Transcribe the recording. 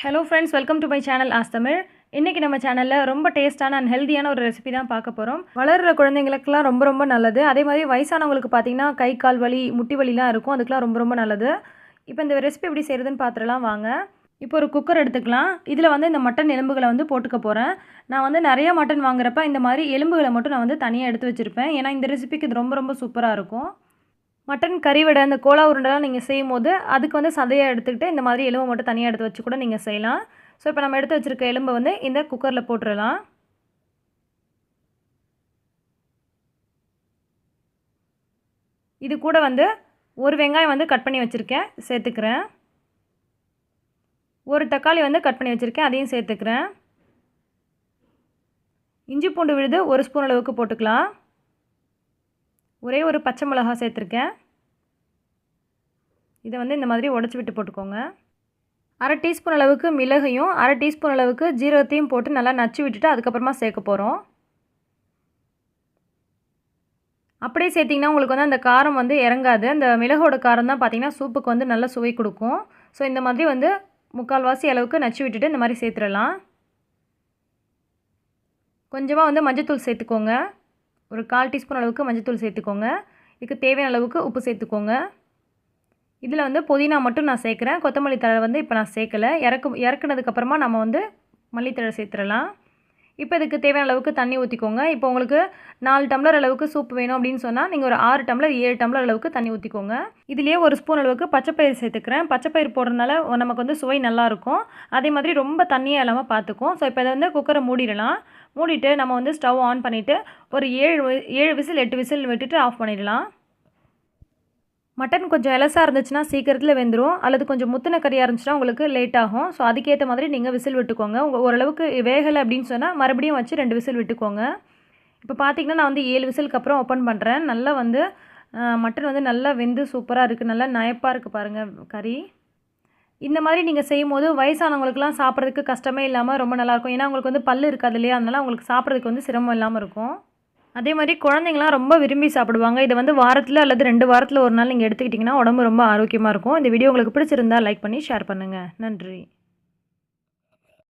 Hello friends, welcome to my channel ஆஸ்தமிழ். இன்றைக்கி நம்ம சேனலில் ரொம்ப டேஸ்ட்டான அண்ட் ஹெல்த்தியான ஒரு ரெசிபி தான் பார்க்க போகிறோம். வளர்கிற குழந்தைங்களுக்குலாம் ரொம்ப ரொம்ப நல்லது. அதே மாதிரி வயசானவங்களுக்கு பார்த்திங்கன்னா கை கால் வலி முட்டி வலிலாம் இருக்கும், அதுக்கெலாம் ரொம்ப ரொம்ப நல்லது. இப்போ இந்த ரெசிபி எப்படி செய்கிறதுன்னு பார்த்துடலாம் வாங்க. இப்போ ஒரு குக்கர் எடுத்துக்கலாம். இதில் வந்து இந்த மட்டன் எலும்புகளை வந்து போட்டுக்க போகிறேன். நான் வந்து நிறையா மட்டன் வாங்குறப்ப இந்த மாதிரி எலும்புகளை மட்டும் நான் வந்து தனியாக எடுத்து வச்சுருப்பேன். ஏன்னா இந்த ரெசிபிக்கு இது ரொம்ப ரொம்ப சூப்பராக இருக்கும். மட்டன் கறி வடை, இந்த கோலா உருண்டைலாம் நீங்கள் செய்யும்போது அதுக்கு வந்து சதையாக எடுத்துக்கிட்டு இந்த மாதிரி எலும்பை மட்டும் தனியாக எடுத்து வச்சு கூட நீங்கள் செய்யலாம். ஸோ இப்போ நம்ம எடுத்து வச்சுருக்க எலும்பை வந்து இந்த குக்கரில் போட்டுடலாம். இது கூட வந்து ஒரு வெங்காயம் வந்து கட் பண்ணி வச்சுருக்கேன், சேர்த்துக்கிறேன். ஒரு தக்காளி வந்து கட் பண்ணி வச்சுருக்கேன், அதையும் சேர்த்துக்கிறேன். இஞ்சி பூண்டு விழுது ஒரு ஸ்பூன் அளவுக்கு போட்டுக்கலாம். ஒரே ஒரு பச்சை மிளகாய் சேர்த்துருக்கேன். இதை வந்து இந்த மாதிரி உடச்சி விட்டு போட்டுக்கோங்க. அரை டீஸ்பூன் அளவுக்கு மிளகையும் அரை டீஸ்பூன் அளவுக்கு ஜீரகத்தையும் போட்டு நல்லா நச்சு விட்டுட்டு அதுக்கப்புறமா சேர்க்க போகிறோம். அப்படியே சேர்த்திங்கன்னா உங்களுக்கு வந்து அந்த காரம் வந்து இறங்காது. அந்த மிளகோட காரம் தான் பார்த்திங்கன்னா சூப்புக்கு வந்து நல்ல சுவை கொடுக்கும். ஸோ இந்த மாதிரி வந்து முக்கால்வாசி அளவுக்கு நச்சு விட்டுட்டு இந்த மாதிரி சேர்த்துடலாம். கொஞ்சமாக வந்து மஞ்சத்தூள் சேர்த்துக்கோங்க. ஒரு 1/4 டீஸ்பூன் அளவுக்கு மஞ்சத்தூள் சேர்த்துக்கோங்க. இதுக்கு தேவையான அளவுக்கு உப்பு சேர்த்துக்கோங்க. இதில் வந்து புதினா மட்டும் நான் சேர்க்குறேன். கொத்தமல்லி தழை வந்து இப்போ நான் சேர்க்கலை. இறக்குனதுக்கப்புறமா நம்ம வந்து மல்லித்தழை சேர்த்துடலாம். இப்போ இதுக்கு தேவையான அளவுக்கு தண்ணி ஊற்றிக்கோங்க. இப்போ உங்களுக்கு 4 டம்ளர் அளவுக்கு சூப் வேணும் அப்படின்னு சொன்னால் நீங்கள் ஒரு 6 டம்ளர் 7 டம்ளர் அளவுக்கு தண்ணி ஊற்றிக்கோங்க. இதுலேயே ஒரு ஸ்பூன் அளவுக்கு பச்சைப்பயிறு சேர்த்துக்கிறேன். பச்சைப்பயிறு போடுறதுனால நமக்கு வந்து சுவை நல்லாயிருக்கும். அதே மாதிரி ரொம்ப தண்ணியாக இல்லாமல் பார்த்துக்கும். ஸோ இப்போ இதை வந்து குக்கரை மூடிடலாம். மூடிட்டு நம்ம வந்து ஸ்டவ் ஆன் பண்ணிவிட்டு ஒரு 7 விசில் 8 விசில் விட்டுட்டு ஆஃப் பண்ணிடலாம். மட்டன் கொஞ்சம் எலசாக இருந்துச்சுன்னா சீக்கிரத்தில் வெந்துடும். அல்லது கொஞ்சம் முத்தின கறியாக இருந்துச்சுன்னா உங்களுக்கு லேட் ஆகும். ஸோ அதுக்கேற்ற மாதிரி நீங்கள் விசில் விட்டுக்கோங்க. உங்கள் ஓரளவுக்கு வேகலை அப்படின்னு சொன்னால் மறுபடியும் வச்சு 2 விசில் விட்டுக்கோங்க. இப்போ பார்த்திங்கன்னா நான் வந்து 7 விசிலுக்கு அப்புறம் ஓப்பன் பண்ணுறேன். நல்லா வந்து மட்டன் வந்து நல்லா வெந்து சூப்பராக இருக்குது. நல்லா நயப்பாக இருக்குது பாருங்கள் கறி. இந்த மாதிரி நீங்கள் செய்யும் போது வயசானவங்களுக்குலாம் சாப்பிட்றதுக்கு கஷ்டமே இல்லாமல் ரொம்ப நல்லாயிருக்கும். ஏன்னா அவங்களுக்கு வந்து பல் இருக்காது இல்லையா, அதனால் அவங்களுக்கு சாப்பிட்றதுக்கு வந்து சிரமம் இல்லாமல் இருக்கும். அதே மாதிரி குழந்தைங்களாம் ரொம்ப விரும்பி சாப்பிடுவாங்க. இதை வந்து வாரத்தில் அல்லது 2 வாரத்தில் ஒரு நாள் நீங்கள் எடுத்துக்கிட்டிங்கன்னா உடம்பு ரொம்ப ஆரோக்கியமாக இருக்கும். இந்த வீடியோ உங்களுக்கு பிடிச்சிருந்தா லைக் பண்ணி ஷேர் பண்ணுங்கள். நன்றி.